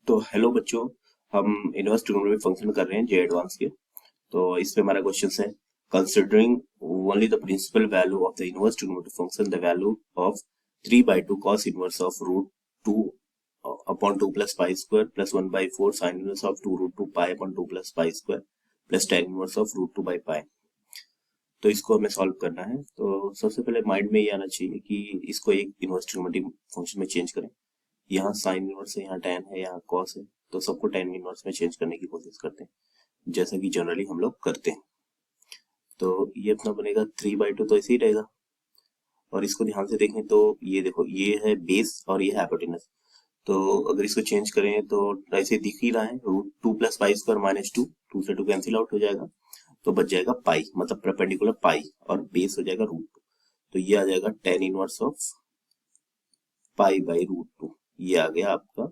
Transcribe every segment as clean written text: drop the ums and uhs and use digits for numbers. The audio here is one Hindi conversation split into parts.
तो हेलो बच्चों, हम इनवर्स ट्रिग्नोमेट्रिक फंक्शन कर रहे हैं जे एडवांस के। तो इसमें हमारा क्वेश्चन है, considering only the principal value of the inverse trigonometric function the value of 3/2 cos inverse of root 2 upon 2 plus pi square plus 1/4 sine inverse of 2 root 2 pi upon 2 plus pi square plus tan inverse of root 2 by pi. तो इसको हमें सॉल्व करना है। तो सबसे पहले माइंड में ये आना चाहिए कि इसको एक इनवर्स ट्रिग्नोमेट्रिक फंक्शन में चेंज करें। यहाँ साइन इनवर्स है, यहाँ tan है, यहाँ cos है, तो सबको tan इनवर्स में चेंज करने की कोशिश करते हैं जैसा कि जनरली हम लोग करते हैं। तो ये अपना बनेगा 3/2, तो ऐसे ही रहेगा। और इसको ध्यान से देखें तो ये देखो, ये है बेस और ये है हाइपोटेनस। तो अगर इसको चेंज करें तो ऐसे दिख ही रहा है, root 2 plus pi square minus 2, 2 से 2 कैंसिल आउट हो जाएगा, तो बच जाएगा पाई, मतलब परपेंडिकुलर पाई, और बेस हो जाएगा रूट 2। तो ये आ जाएगा tan inverse of pi by root 2। ये आ गया आपका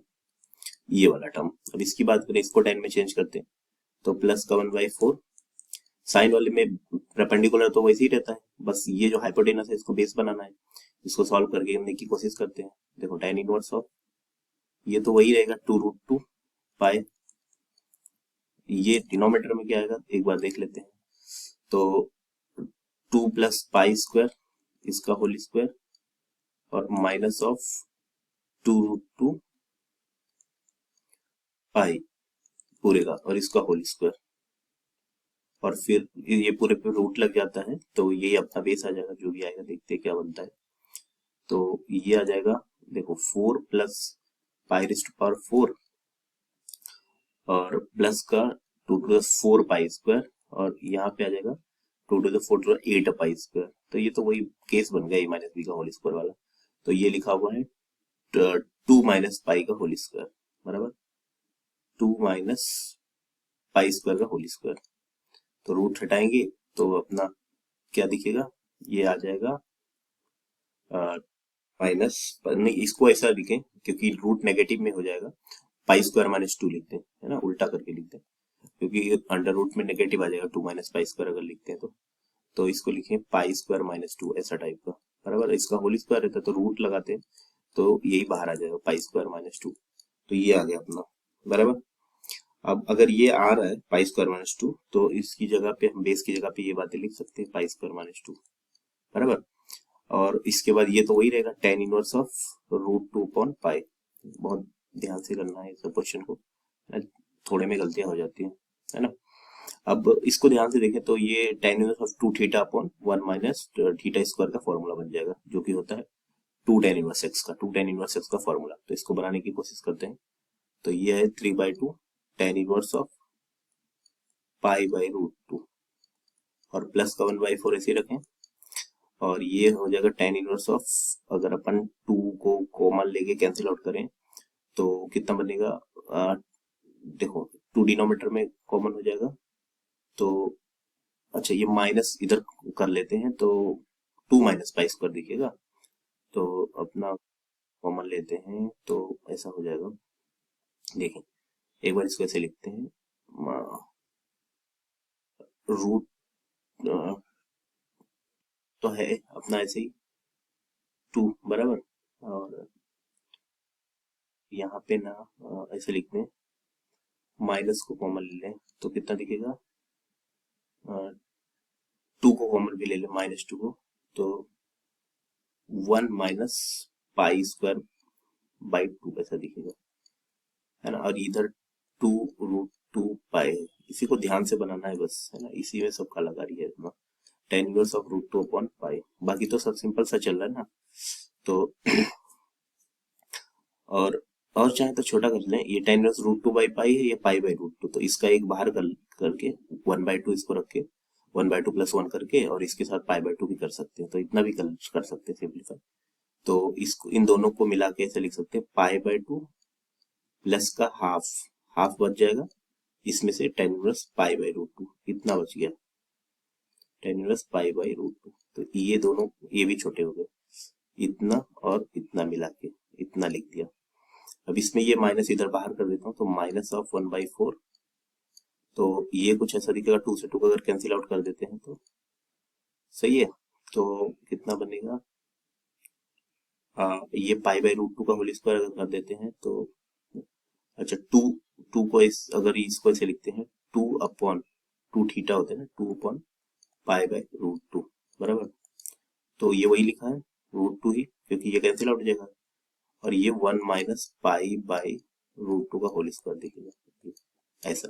ये वाला टर्म। अब इसकी बात करें, इसको tan में चेंज करते हैं तो प्लस का 1/4। साइन वाले में परपेंडिकुलर तो वैसे ही रहता है, बस ये जो हाइपोटेनस है इसको बेस बनाना है। इसको सॉल्व करके करने की कोशिश करते हैं। देखो tan इनवर्स ऑफ ये तो वही रहेगा 2 रूट 2 पाई। ये डिनोमिनेटर में क्या आएगा एक बार देख लेते हैं। तो 2 प्लस पाई स्क्वायर इसका होल स्क्वायर और माइनस ऑफ 2 रूट 2 पाई पूरे का और इसका होल स्क्वायर, और फिर ये पूरे पे रूट लग जाता है, तो ये अपना बेस आ जाएगा। जो भी आएगा देखते हैं क्या बनता है। तो ये आ जाएगा, देखो 4 plus pi raised to power 4 और प्लस का 2 टू द 4 पाई स्क्वायर, और यहाँ पे आ जाएगा 2 to the 4 to the 8 pi square. तो ये तो वही केस बन गया, माइनस बी का होल स्क्वायर वाला। तो ये लिखा हुआ है 2 माइनस पाई का होल स्क्वायर बराबर 2 माइनस पाई स्क्वायर का होल स्क्वायर। तो रूट हटाएंगे तो अपना क्या दिखेगा, ये आ जाएगा माइनस, नहीं इसको ऐसा लिखें क्योंकि रूट नेगेटिव में हो जाएगा, पाई स्क्वायर माइनस 2 लिखते हैं, है ना, उल्टा करके लिखते हैं क्योंकि अंडर रूट में नेगेटिव आ जाएगा 2 माइनस पाई स्क्वायर अगर लिखते हैं तो इसको लिखें पाई स्क्वायर माइनस 2 ऐसा टाइप का बराबर। इसका होल स्क्वायर रहता है तो रूट लगाते हैं तो यही बाहर आ जाएगा पाई स्क्वायर माइनस 2। तो ये आ गया अपना बराबर। अब अगर ये आ रहा है पाई स्क्वायर माइनस 2 तो इसकी जगह पे हम बेस की जगह पे ये बातें लिख सकते हैं पाई स्क्वायर माइनस 2 बराबर। और इसके बाद ये तो वही रहेगा tan inverse of root 2 upon pi. बहुत ध्यान से करना है इस क्वेश्चन को, थोड़े में गलतियां हो जाती हैं, है ना। अब इसको ध्यान से देखें तो ये tan inverse of 2 theta upon 1 minus theta square का फॉर्मूला बन जाएगा, जो कि होता है 2 tan इनवर्स x का, 2 tan इनवर्स x का फॉर्मूला। तो इसको बनाने की कोशिश करते हैं। तो ये है 3/2 tan inverse of pi by root 2 और प्लस का 1/4 ऐसे रखें, और ये हो जाएगा tan इनवर्स ऑफ, अगर अपन 2 को कॉमन लेके कैंसिल आउट करें तो कितना बनेगा, देखो 2 डिनोमिनेटर में कॉमन हो जाएगा, तो अच्छा ये माइनस इधर कर लेते हैं तो 2 माइनस पाई स्क्वायर दिखेगा। तो अपना कॉमन लेते हैं तो ऐसा हो जाएगा, देखें एक बार इसको ऐसे लिखते हैं, रूट तो है अपना ऐसे ही 2 बराबर, और यहाँ पे ना ऐसे लिखते हैं, माइनस को कॉमन ले लें तो कितना दिखेगा, 2 को कॉमन भी ले लें -2 को, तो 1 माइनस पाई स्क्वायर बाई 2 ऐसा दिखेगा, है ना। और इधर 2 रूट 2 पाई है, इसी को ध्यान से बनाना है बस, है ना, इसी में सब कलाकारी है अपना। tan inverse of root 2 upon pi, बाकी तो सब सिंपल सा चल रहा है ना। तो और चाहे तो छोटा कर लें, ये tan inverse root 2 by pi है, ये पाई बाई रूट 2, तो इसका एक बाहर करके 1/2 इसको रख के 1/2 प्लस 1 करके और इसके साथ पाई बाई 2 भी कर सकते हैं, तो इतना भी कर सकते हैं सिंप्लीफाई। तो इसको इन दोनों को मिला के ऐसे लिख सकते हैं पाई बाई 2 प्लस का हाफ, हाफ बच जाएगा, इसमें से tan inverse pi by root 2 इतना बच गया, tan inverse pi by root 2। तो ये दोनों ये भी छोटे हो गए, इतना और इतना मिला के इतना लिख दिया। अब इसमें ये माइनस इधर बाहर कर देता हूँ तो माइनस ऑफ 1/4, तो ये कुछ ऐसा दिखेगा, 2 से 2 को अगर कैंसिल आउट कर देते हैं तो सही है। तो कितना बनेगा, ये पाई बाई रूट 2 का होल स्क्वायर अगर कर देते हैं तो अच्छा टू को अगर इसको ऐसे लिखते हैं 2 थीटा होते हैं ना, 2 पाई बाय रूट 2 बराबर। तो ये वही लिखा है रूट 2 ही, क्योंकि ये कैंसिल आउट हो जाएगा, और ये 1 माइनस पाई बाय रूट 2 का होल स्क्वायर दिखेगा ऐसा।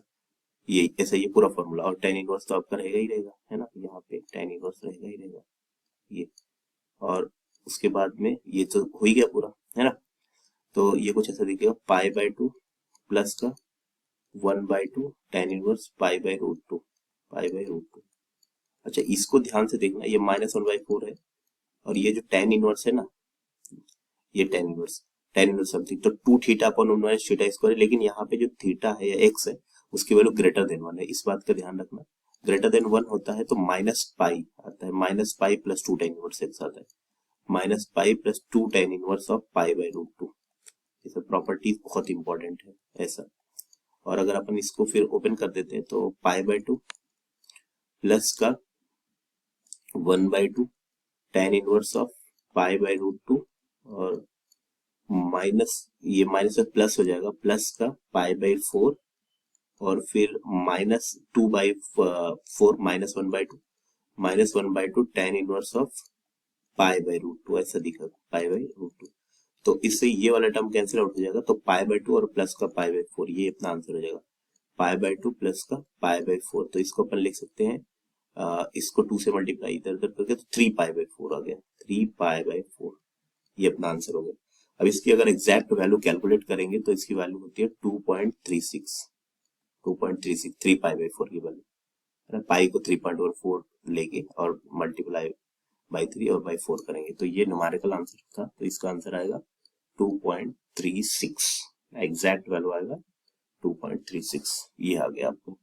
ये ऐसा ये पूरा फॉर्मूला, और tan इनवर्स तो आपका रहेगा ही रहेगा, है ना, यहाँ पे tan इनवर्स रहेगा ही रहेगा ये। और उसके बाद में ये तो हो ही गया पूरा, है ना। तो ये कुछ ऐसा दिखेगा पाई बाय 2 प्लस का 1/2 tan inverse pi by root 2 pi by root 2। अच्छा इसको ध्यान से देखना, ये -1/4 है, और ये जो tan इनवर्स है ना, ये tan इनवर्स समथिंग, तो 2 थीटा अपॉन 1 थीटा स्क्वायर, लेकिन यहाँ पे जो थीटा है या x है उसकी वैल्यू ग्रेटर देन 1 है, इस बात का ध्यान रखना। ग्रेटर देन 1 होता है तो माइनस पाई आता है, minus pi plus 2 tan inverse एक साथ है, minus pi plus 2 tan inverse of pi by root 2। ये सब प्रॉपर्टीज बहुत इंपॉर्टेंट है ऐसा। और अगर अपन इसको फिर ओपन कर देते हैं तो पाई बाय 2 प्लस का 1/2 tan inverse of pi by root 2, और माइनस ये माइनस से प्लस हो जाएगा, प्लस का पाई बाय 4, और फिर -2/4 -1/2 tan inverse of pi by root 2 ऐसा दिखेगा, पाई बाय रूट 2। तो इससे ये वाला टर्म कैंसिल आउट हो जाएगा, तो पाई बाय 2 और प्लस का पाई बाय 4, ये अपना आंसर हो जाएगा, पाई बाय 2 प्लस का पाई बाय 4। तो इसको अपन लिख सकते हैं, इसको 2 से मल्टीप्लाई इधर उधर करके तो 3 पाई बाय 4 आ गया, 3 पाई बाय 4, ये अपना आंसर हो गया। अब इसकी अगर एग्जैक्ट वैल्यू कैलकुलेट करेंगे तो इसकी वैल्यू होती है 2.36 3 पाई बाय 4 की वैल्यू, पाई को 3.4 लेके और मल्टीप्लाई बाई 3 और बाई 4 करेंगे, तो ये न्यूमेरिकल आंसर था। तो इसका आंसर आएगा 2.36, एग्जैक्ट वैल्यू आएगा 2.36, ये आ गया आपको।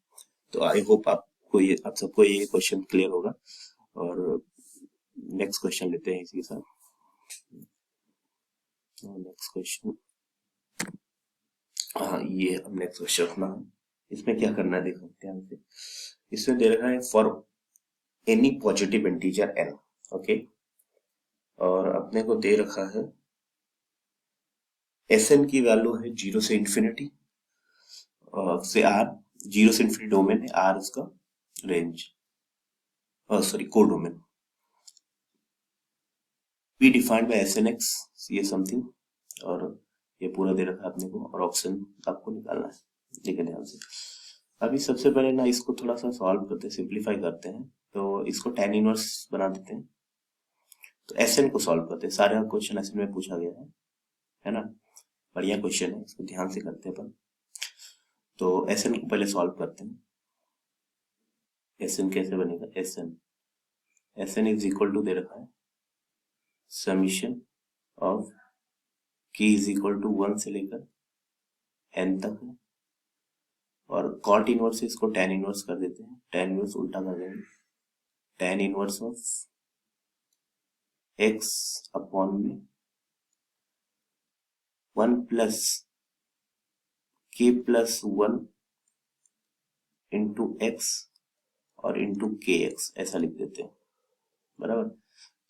तो आई होप आपको ये, आप सबको ये क्वेश्चन क्लियर होगा। और नेक्स्ट क्वेश्चन लेते हैं इसके साथ। नेक्स्ट क्वेश्चन, हाँ ये अब नेक्स्ट क्वेश्चन अपना, इसमें क्या करना है देखो ध्यान से। इसमें दे रखा है for any positive integer n, okay, और अपने को दे रखा है Sn की वैल्यू है 0 से इंफिनिटी से r, 0 से इंफिनिटी डोमेन है, r उसका range, sorry codomain, be defined by Snx, ये समथिंग, और ये पूरा दे रखा है अपने को, और ऑप्शन आपको निकालना है, देखिए ध्यान से। अभी सबसे पहले ना इसको थोड़ा सा सॉल्व करते हैं, सिंप्लीफाई करते हैं, तो इसको tan इनवर्स बना देते हैं। तो Sn को सॉल्व करते हैं, सारे क्वेश्चन Sn में पूछा गया है ना, बढ़िया क्वेश्चन है, इसको ध्यान से करते हैं अपन। तो Sn को पहले सॉल्व करते हैं। Sn कैसे बनेगा, Sn इज इक्वल टू दे रखा है summation of k is equal to 1 से लेकर n तक है, और कॉट इनवर्स से इसको tan इनवर्स कर देते हैं, tan इनवर्स उल्टा कर देंगे, tan inverse of x upon में 1 plus k plus 1 into x और इंटू kx ऐसा लिख देते हैं, बराबर।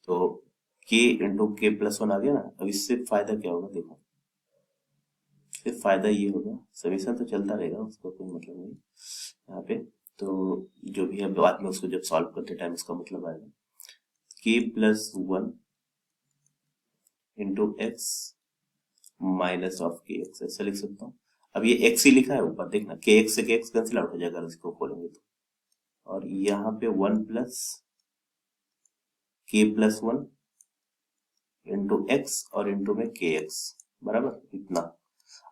तो k इंटू k प्लस 1 आ गया ना। अब इससे फायदा क्या होगा, देखो सिर्फ फायदा ये होगा, समीशन तो चलता रहेगा, उसका कोई मतलब नहीं यहाँ पे। तो जो भी है बाद में उसको जब सॉल्व करते टाइम इसका मतलब आएगा k plus 1 into x minus of के एक्स, ऐसा लिख सकता हूँ। अब ये x ही लिखा है ऊपर, देखना के एक्स से के एक्स कैंसिल आउट हो जाएगा इसको खोलेंगे तो, और यहाँ पे 1 प्लस के प्लस 1 इंटू एक्स और इंटू में के एक्स, बराबर इतना।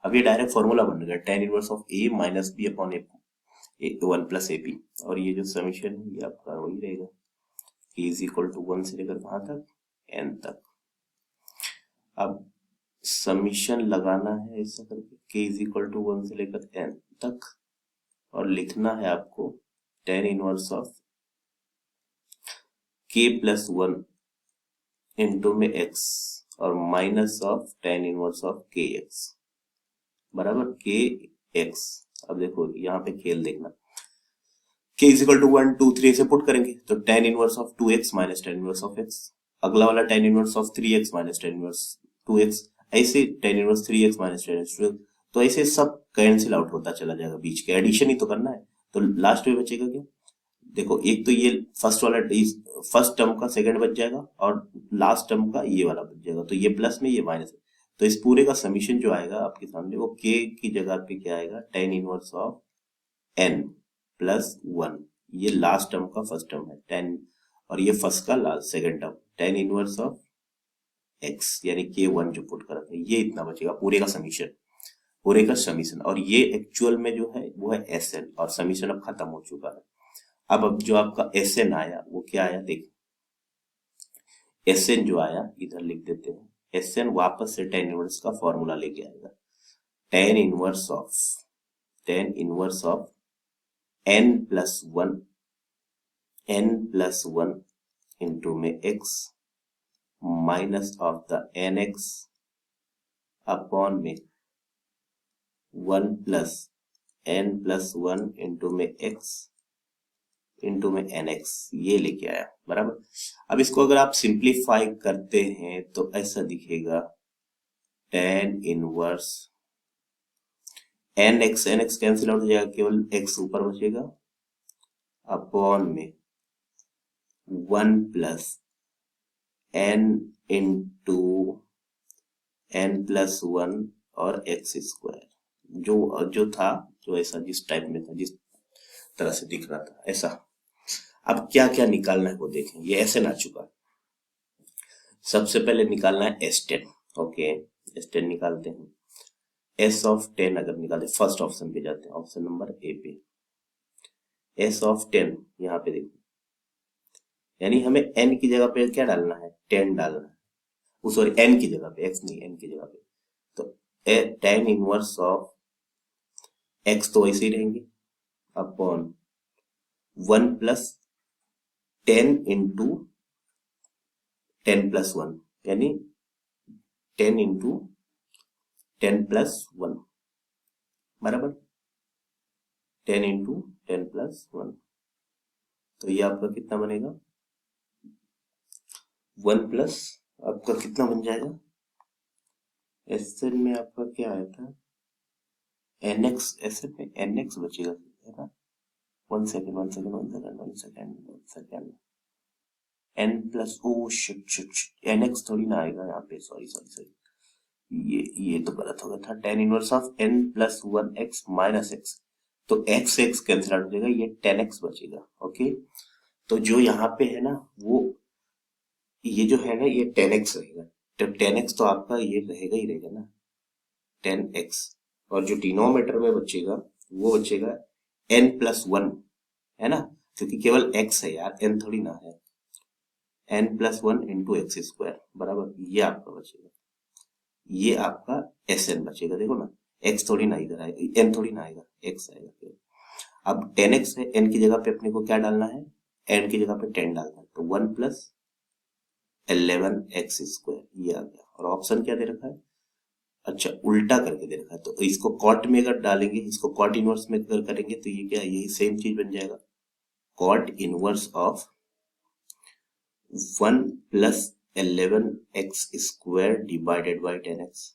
अब ये डायरेक्ट फॉर्मूला बन गया tan inverse of a minus b upon a 1 plus a p, और ये जो समीशन है ये आपका वही रहेगा, k इज इक्वल टू 1 से लेकर कहाँ तक, n तक। अब समीशन लगाना है ऐसा करके, k इज इक्वल टू 1 से लेकर n तक, और लिखना है आपको tan inverse of k plus 1 into में x और minus of tan inverse of के एक्स, बराबर के एक्स। अब देखो यहाँ पे खेल देखना, k इज इक्वल टू 1 2 3 से पुट करेंगे तो tan inverse of 2x minus tan inverse of x, अगला वाला tan inverse of 3x minus tan inverse 2x, ऐसे tan inverse 3x minus tan inverse 2x। तो ऐसे सब कैंसिल आउट होता चला जाएगा, बीच के एडिशन ही तो करना है। तो लास्ट में बचेगा क्या, देखो एक तो ये फर्स्ट वाला फर्स्ट टर्म का सेकंड बच जाएगा और लास्ट टर्म का ये वाला बच जाएगा, तो ये प्लस में ये माइनस है। तो इस पूरे का समीशन जो आएगा आपके सामने वो के की जगह पे क्या आएगा, tan inverse of n plus one. ये लास्ट टर्म का फर्स्ट टर्म है टेन, और ये फर्स्ट का last second term tan inverse of x, यानी के वन जो पुट कर ये इतना बचेगा पूरे का समीशन, पूरे का समीशन। और ये एक्चुअल में जो है वो है एस एन, और समीशन अब खत्म हो चुका है। अब जो आपका एस एन आया वो क्या आया, देख एस एन जो आया इधर लिख देते हैं, एस एन वापस से टेन इनवर्स का फॉर्मूला लेके आएगा, tan inverse of n plus one into में x minus of the n x upon में one plus N plus one into में एक्स इंटू में एन एक्स, ये लेके आया बराबर। अब इसको अगर आप सिंप्लीफाई करते हैं तो ऐसा दिखेगा, tan inverse n x cancel out हो जाएगा, केवल एक्स ऊपर बचेगा अपॉन में one plus n into n plus one और एक्स स्क्वायर, जो था जो ऐसा जिस टाइप में था, जिस तरह से दिख रहा था ऐसा। अब क्या क्या निकालना है वो देखें, ये ऐसे ना चुका। सबसे पहले निकालना है S ten, okay S ten निकालते हैं। एस ऑफ टेन अगर निकालते, फर्स्ट ऑप्शन पे जाते हैं, ऑप्शन नंबर ए पे। एस ऑफ टेन यहाँ पे देखो, यानी हमें एन की जगह पे क्या डालना है, टेन डालना है, सॉरी एन की जगह पे, एक्स नहीं एन की जगह पे। तो टेन इनवर्स ऑफ एक्स तो वैसे ही रहेंगे upon one plus ten into ten plus one, यानी ten into ten plus one बराबर, ten into ten plus one. तो ये आपका कितना बनेगा, वन प्लस आपका कितना बन जाएगा, एस एन में आपका क्या आया था, एन एक्स, एस एन में एन एक्स बचेगा है ना। One second n plus oh shit n x थोड़ी ना आएगा यहाँ पे, सॉरी ये तो गलत हो गया था। Tan inverse of n plus one x minus x, तो एक्स एक्स कैंसिल आउट हो जाएगा, ये टेन एक्स बचेगा। ओके तो जो यहाँ पे है ना वो ये जो है ना ये टेन एक्स रहेगा, तो टेन एक्स तो आपका ये रहेगा ही रहेगा ना टेन एक्स, और जो डिनोमिनेटर में बचेगा वो बचेगा एन प्लस वन, है ना, क्योंकि केवल एक्स है यार, एन थोड़ी ना है, n plus one into x square बराबर, ये आपका बचेगा, ये आपका एस एन बचेगा। देखो ना एक्स थोड़ी ना इधर आएगा, एन थोड़ी ना आएगा, एक्स आएगा। अब टेन एक्स है, एन की जगह पे अपने को क्या डालना है, एन की जगह पे टेन डालना है, तो वन प्लस 11 एक्स स्क्वायर ये आ गया। और ऑप्शन क्या दे रखा है, अच्छा उल्टा करके दे रखा है, तो इसको कॉट में अगर डालेंगे, इसको कॉट इनवर्स में अगर करेंगे तो ये क्या, यही सेम चीज बन जाएगा, cot inverse of one plus 11 x square divided by 10x।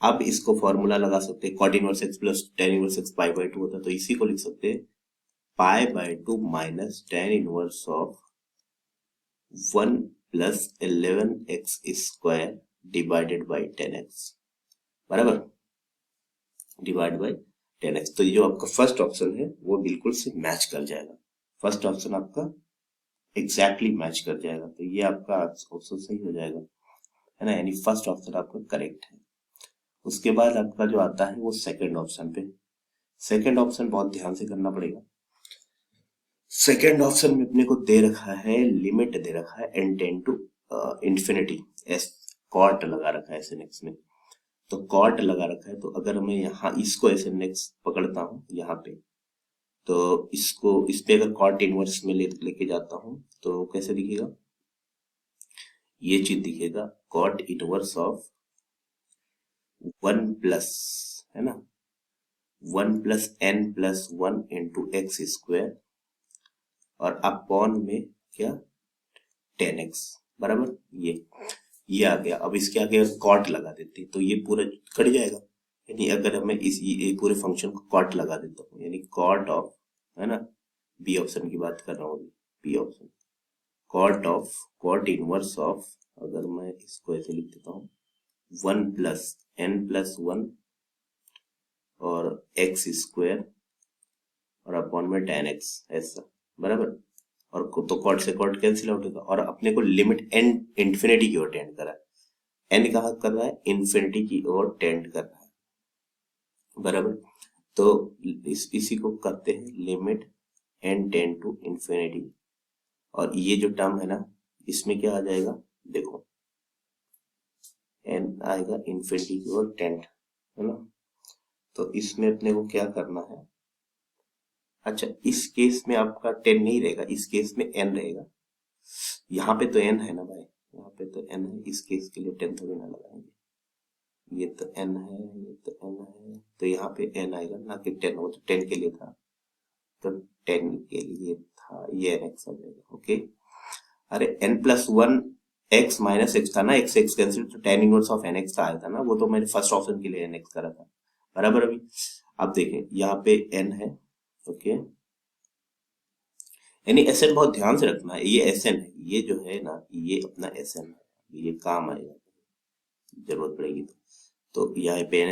अब इसको फॉर्मूला लगा सकते हैं, cot inverse x plus tan inverse x pi by two होता है, तो इसी को लिख सकते हैं pi by two minus tan inverse of one plus 11 x square divided by 10x बराबर, डिवाइड बाई 10x। तो ये जो आपका फर्स्ट ऑप्शन है वो बिल्कुल से मैच कर जाएगा, फर्स्ट ऑप्शन आपका एग्जैक्टली मैच कर जाएगा, तो ये आपका ऑप्शन सही हो जाएगा, है ना, यानी फर्स्ट ऑप्शन आपका करेक्ट है। उसके बाद आपका जो आता है वो सेकंड ऑप्शन पे, सेकंड ऑप्शन बहुत ध्यान से करना पड़ेगा। सेकंड ऑप्शन में अपने को दे रखा है, लिमिट दे रखा है n tan to infinity, S cot लगा रखा है एस एन एक्स में, तो कॉट लगा रखा है, तो अगर मैं यहाँ इसको एस एन एक्स पकड़ता हूँ यहाँ पे, तो इसको इस पे अगर कॉट इनवर्स में लेके जाता हूँ तो कैसे दिखेगा, ये चीज दिखेगा, cot inverse of one plus, है ना, one plus N plus one into x square और अपॉन में क्या 10x बराबर, ये आ गया। अब इसके आगे कॉट लगा देते तो ये पूरा कट जाएगा, यानी अगर हमें इस ये पूरे फंक्शन को कॉट लगा देता हूँ, यानी कॉट ऑफ, है ना, बी ऑप्शन की बात कर रहा हूँ, B option, cot inverse of, अगर मैं इसको ऐसे लिख देता हूँ 1+n+1 और x स्क्वायर और अपॉन में tan x, ऐसा बराबर। और तो कॉट से कॉट कैंसिल आउट होगा, और अपने को लिमिट n इंफिनिटी की ओर टेंड कर रहा है, n कहाँ कर रहा है, इंफिनिटी की ओर टेंड कर रहा है, बराबर। तो इसी को करते हैं limit n tend to infinity, और ये जो टर्म है ना, इसमें क्या आ जाएगा, देखो n आएगा इंफिनिटी की ओर टेंड, है ना। तो इसमें अपने को क्या करना है, अच्छा इस केस में आपका 10 नहीं रहेगा, इस केस में n रहेगा, यहाँ पे तो n है ना भाई, यहाँ पे तो n है, इस केस के लिए 10 थोड़ी ना लगाएंगे, ये तो n है, ये तो n है, तो यहाँ पे n आएगा ना कि 10, वो तो 10 के लिए था, तो 10 के लिए था, ये nx आ जाएगा, ओके। अरे n+1 x माइनस एक्स था ना, x x कैंसिल, तो tan इनवर्स ऑफ nx का आया था ना, वो तो मैंने फर्स्ट ऑप्शन के लिए nx करा था, बराबर। अभी अब देखें यहाँ पे n है, ओके, यानी Sn बहुत ध्यान से रखना है, ये Sn है, ये जो है ना, ये अपना Sn है, ये काम आएगा, जरूरत पड़ेगी तो यहाँ पे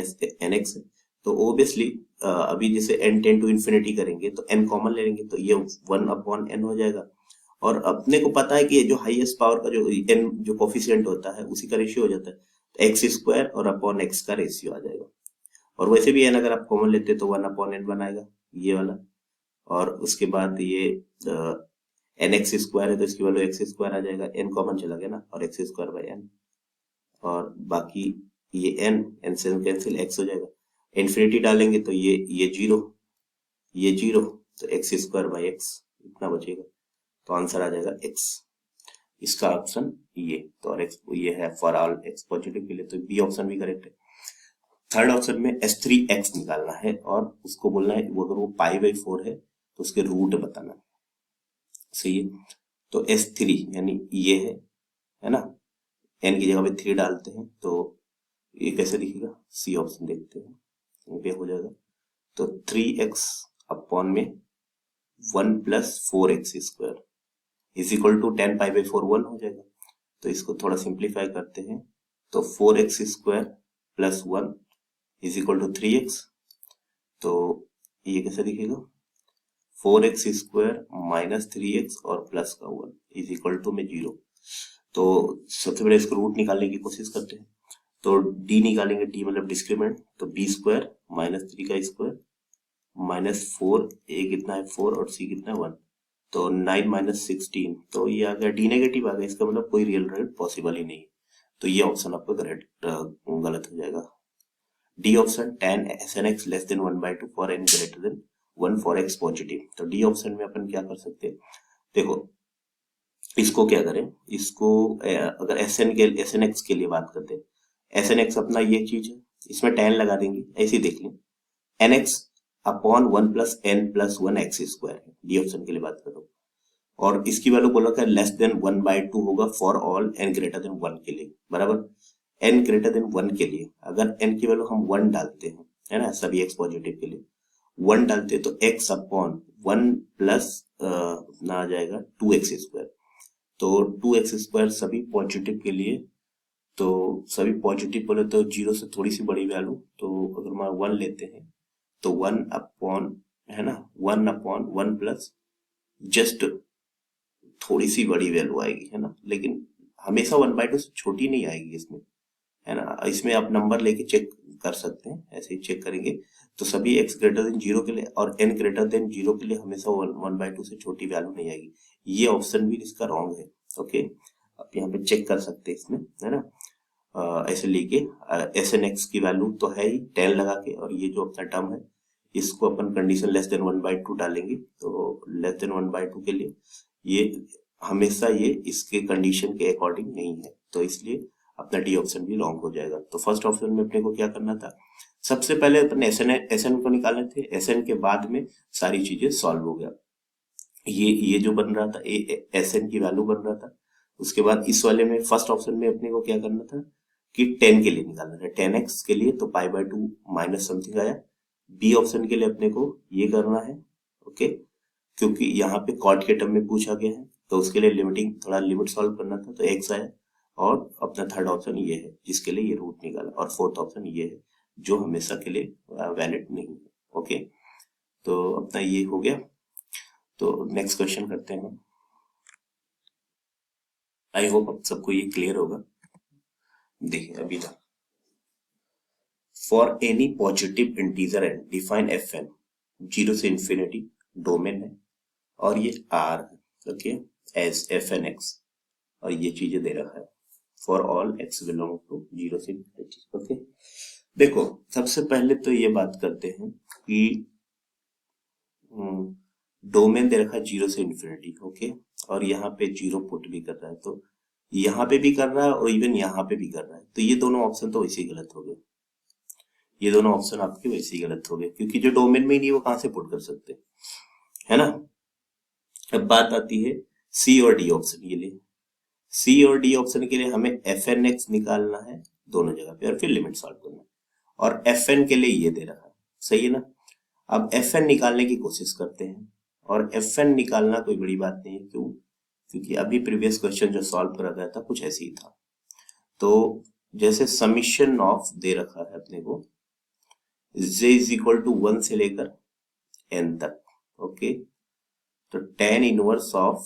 nx है, तो ओबियसली अभी जैसे n टेंड टू इन्फिनिटी करेंगे तो n कॉमन ले लेंगे, तो ये 1/n हो जाएगा। और अपने को पता है कि ये जो हाईएस्ट पावर का जो n जो कोफिशिएंट होता है उसी का रेशियो हो जाता है, तो एक्स स्क्वायर और अपॉन x का रेशियो आ जाएगा। और वैसे भी n अगर आप कॉमन लेते तो 1/n बनाएगा, ये वाला। और उसके बाद ये एन एक्स स्क्वायर है तो इसकी वैल्यू एक्स स्क्वायर आ जाएगा, n कॉमन चला गया ना, और एक्स स्क्वायर बाई एन, और बाकी ये n से कैंसिल, x हो जाएगा, इन्फिनिटी डालेंगे तो ये जीरो, ये जीरो, तो एक्स स्क्वायर बाई एक्स इतना बचेगा, तो आंसर आ जाएगा x, इसका ऑप्शन ये। तो और x ये है फॉर ऑल x पॉजिटिव के लिए, तो बी ऑप्शन भी करेक्ट है। थर्ड ऑप्शन में S3x निकालना है और उसको बोलना है वो अगर वो π/4 है तो उसके रूट बताना, सही है। तो S3 यानी ये है ना, n की जगह पे 3 डालते हैं तो ये कैसे दिखेगा, सी ऑप्शन देखते हैं, ये हो जाएगा। तो 3x अपॉन में 1+4x square is equal to 10 π/4 1 हो जाएगा। तो इसको थोड़ा सिंप्लीफाई करते हैं, तो 4x square plus 1 is equal to 3x, तो ये कैसे दिखेगा, 4x स्क्वायर माइनस 3x और प्लस का 1 इज इक्वल टू में 0। तो सबसे पहले इसको रूट निकालने की कोशिश करते हैं, तो d निकालेंगे, d मतलब डिस्क्रिमिनेंट, तो b स्क्वायर माइनस 3 का स्क्वायर माइनस 4, a कितना है 4 और c कितना है 1, तो 9 माइनस 16, तो ये आ गया d नेगेटिव आ गया, इसका मतलब कोई रियल रेट पॉसिबल ही नहीं, तो ये ऑप्शन आपका गलत हो जाएगा। D option tan Snx less than 1/2 for n greater than 1 for x positive. तो डी ऑप्शन में अपन क्या कर सकते हैं, देखो इसको क्या करें, इसको अगर Snx के लिए बात करते हैं, Snx अपना ये चीज है, इसमें tan लगा देंगे, ऐसे ही देख लें, nx upon 1+n+1 x square है, डी ऑप्शन के लिए बात करो। और इसकी वैल्यू बोला था लेस देन 1/2 होगा for all n greater than 1 के लिए, बराबर। n ग्रेटर देन 1 के लिए अगर n की वैल्यू हम 1 डालते हैं, है ना, सभी x पॉजिटिव के लिए 1 डालते हैं, तो x अपॉन 1 प्लस ना आ जाएगा 2x स्क्वायर, तो 2x स्क्वायर सभी पॉजिटिव के लिए, तो सभी पॉजिटिव बोले तो 0 से थोड़ी सी बड़ी वैल्यू, तो अगर हम 1 लेते हैं तो 1 अपॉन, है ना, 1/1 प्लस जस्ट थोड़ी सी बड़ी वैल्यू आएगी, है ना, लेकिन हमेशा 1/2 से छोटी नहीं आएगी इसमें, है ना। इसमें आप नंबर लेके चेक कर सकते हैं, ऐसे ही चेक करेंगे तो सभी x ग्रेटर देन 0 के लिए और n ग्रेटर देन 0 के लिए हमेशा 1/2 से छोटी वैल्यू नहीं आएगी, ये ऑप्शन भी इसका रॉन्ग है, ओके। आप यहाँ पे चेक कर सकते हैं इसमें, है ना, ऐसे लेके Snx की वैल्यू तो है ही 10 लगा के, और ये जो अपना टर्म है इसको अपन कंडीशन लेस देन 1/2 डालेंगे, तो लेस देन 1/2 के लिए ये हमेशा ये इसके कंडीशन के अकॉर्डिंग नहीं है, तो इसलिए अपना डी ऑप्शन भी रॉन्ग हो जाएगा। तो फर्स्ट ऑप्शन में अपने को क्या करना था, सबसे पहले अपने एसएन को निकालने थे, एसएन के बाद में सारी चीजें सॉल्व हो गया, ये जो बन रहा था एसएन की वैल्यू बन रहा था। उसके बाद इस वाले में फर्स्ट ऑप्शन में अपने को क्या करना था कि 10 के लिए निकालना है, 10x के लिए तो π/2 माइनस समथिंग आया। बी ऑप्शन के लिए अपने को ये करना है, ओके, क्योंकि यहाँ पे कॉट के टर्म में पूछा गया है तो उसके लिए लिमिटिंग थोड़ा लिमिट सॉल्व करना था, तो x आया। और अपना थर्ड ऑप्शन ये है जिसके लिए ये रूट निकाला, और फोर्थ ऑप्शन ये है जो हमेशा के लिए वैलिड नहीं है, ओके। तो अपना ये हो गया। तो नेक्स्ट क्वेश्चन करते हैं। आई होप अब सबको ये क्लियर होगा। देखिए अभी तक for any positive integer N define F N, 0 से इंफिनिटी डोमेन है और ये आर है, okay, as F N X, और ये चीजें दे रखा है for all X belong to 0 से इंफिनिटी, ओके। देखो सबसे पहले तो ये बात करते हैं कि डोमेन दे रखा है 0 से इंफिनिटी, ओके, और यहाँ पे 0 पुट भी कर रहा है, तो यहाँ पे भी कर रहा है और इवन यहाँ पे भी कर रहा है, तो ये दोनों ऑप्शन तो वैसे ही गलत हो गए। ये दोनों ऑप्शन आपके वैसे ही गलत हो गए, क्योंकि जो डोमेन में ही नहीं वो कहां से पुट कर सकते, है ना। अब बात आती है सी और डी ऑप्शन के लिए। सी और डी ऑप्शन के लिए हमें एफ एन एक्स निकालना है दोनों जगह पे और फिर लिमिट सॉल्व करना है, और एफ एन के लिए ये दे रहा है, सही है ना। अब एफ एन निकालने की कोशिश करते हैं, और एफ एन निकालना कोई बड़ी बात नहीं है, क्यों, क्योंकि अभी प्रीवियस क्वेश्चन जो सॉल्व करा गया था कुछ ऐसे ही था। तो जैसे समीशन ऑफ दे रखा है अपने को j इज इक्वल टू 1 से लेकर n तक, ओके, तो tan इनवर्स ऑफ,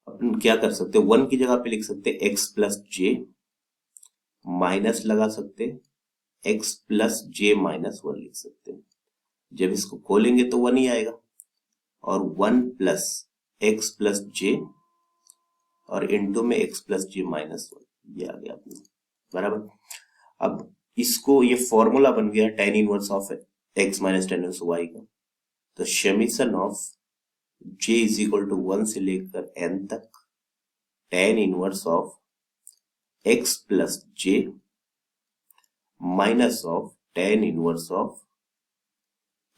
अपन क्या कर सकते हैं, 1 की जगह पे लिख सकते हैं x प्लस जे, माइनस लगा सकते हैं x प्लस जे माइनस 1 लिख सकते हैं। जब इसको खोलेंगे तो 1 ही आएगा, और 1 प्लस एक्स प्लस जे और इनटू में x प्लस जे माइनस 1, ये आ गया अपना, बराबर। अब इसको ये फॉर्मूला बन गया tan inverse of x minus tan inverse y का, तो summation of j is equal to 1 से लेकर n तक tan inverse of x plus J minus of tan inverse of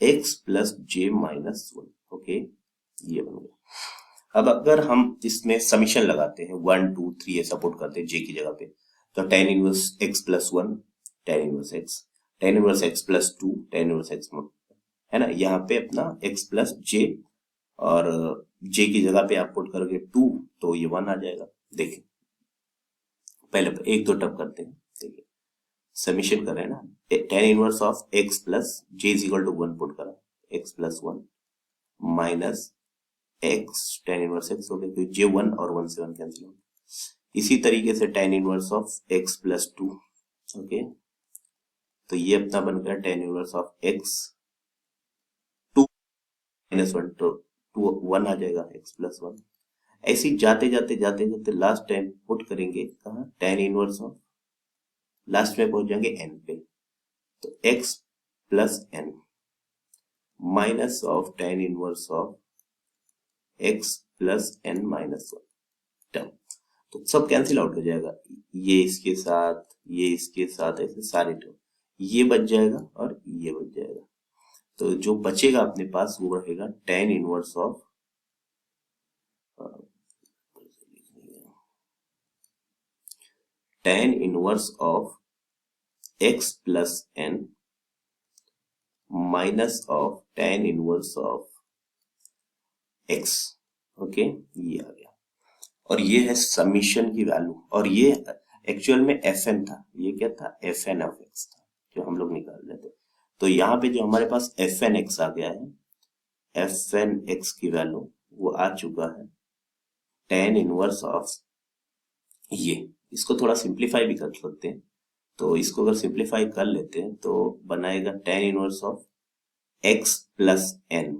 x plus J minus 1, okay, ये बन गया। अब अगर हम इसमें समीशन लगाते हैं 1 2 3 ऐसा पुट करते हैं j की जगह पे, तो tan inverse x plus 1 tan inverse x, tan inverse x plus 2 tan inverse x, है ना। यहाँ पे अपना x प्लस जे, और j की जगह पे आप पुट करोगे 2 तो ये 1 आ जाएगा। देखिए पहले एक दो टर्म करते हैं, देखिए समीशन कर रहे हैं ना, tan inverse of x plus J is equal to 1 put करा, x plus 1 minus x tan inverse x हो गया, क्योंकि जे 1 और 1 से 1 कैंसिल हो गया। इसी तरीके से tan inverse of x plus 2, okay, तो ये अपना बन गया tan inverse of x 2 minus 1, तो 2 1 आ जाएगा x प्लस 1। ऐसे जाते जाते जाते जाते लास्ट टाइम पुट करेंगे कहा tan इनवर्स ऑफ, लास्ट में पहुंच जाएंगे n पे, तो x plus n minus of tan inverse of x plus n minus 1 term, तो सब कैंसिल आउट हो जाएगा, ये इसके साथ ये इसके साथ ऐसे सारे टर्म, ये बच जाएगा और ये बच जाएगा। तो जो बचेगा अपने पास वो रहेगा tan inverse of tan inverse of x plus n minus of tan inverse of x, okay, ये आ गया। और ये है समीशन की वैल्यू, और ये एक्चुअल में fn था, ये क्या था, fn ऑफ x था जो हम लोग निकाल रहे थे। तो यहाँ पे जो हमारे पास fn x आ गया है, fn x की वैल्यू वो आ चुका है tan इनवर्स ऑफ, ये इसको थोड़ा सिंप्लीफाई भी कर सकते हैं, तो इसको अगर सिंप्लीफाई कर लेते हैं तो बनाएगा tan inverse of x plus n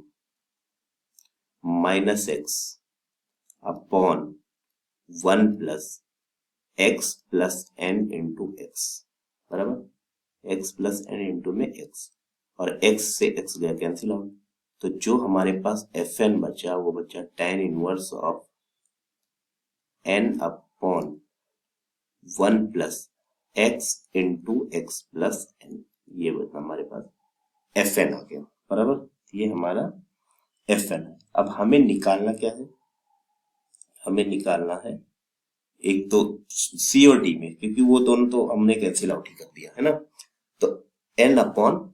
minus X upon 1 plus x plus n into x, बराबर, x प्लस n इंटू में x, और x से x गया कैंसिल आउट, तो जो हमारे पास fn बचा वो बचा tan inverse of n upon 1 plus x into x plus n, ये बचा हमारे पास fn आ गया, बराबर, ये हमारा fn है। अब हमें निकालना क्या है, हमें निकालना है एक तो सी और डी में, क्योंकि वो दोनों तो हमने कैंसिल आउट ही कर दिया है ना। तो n upon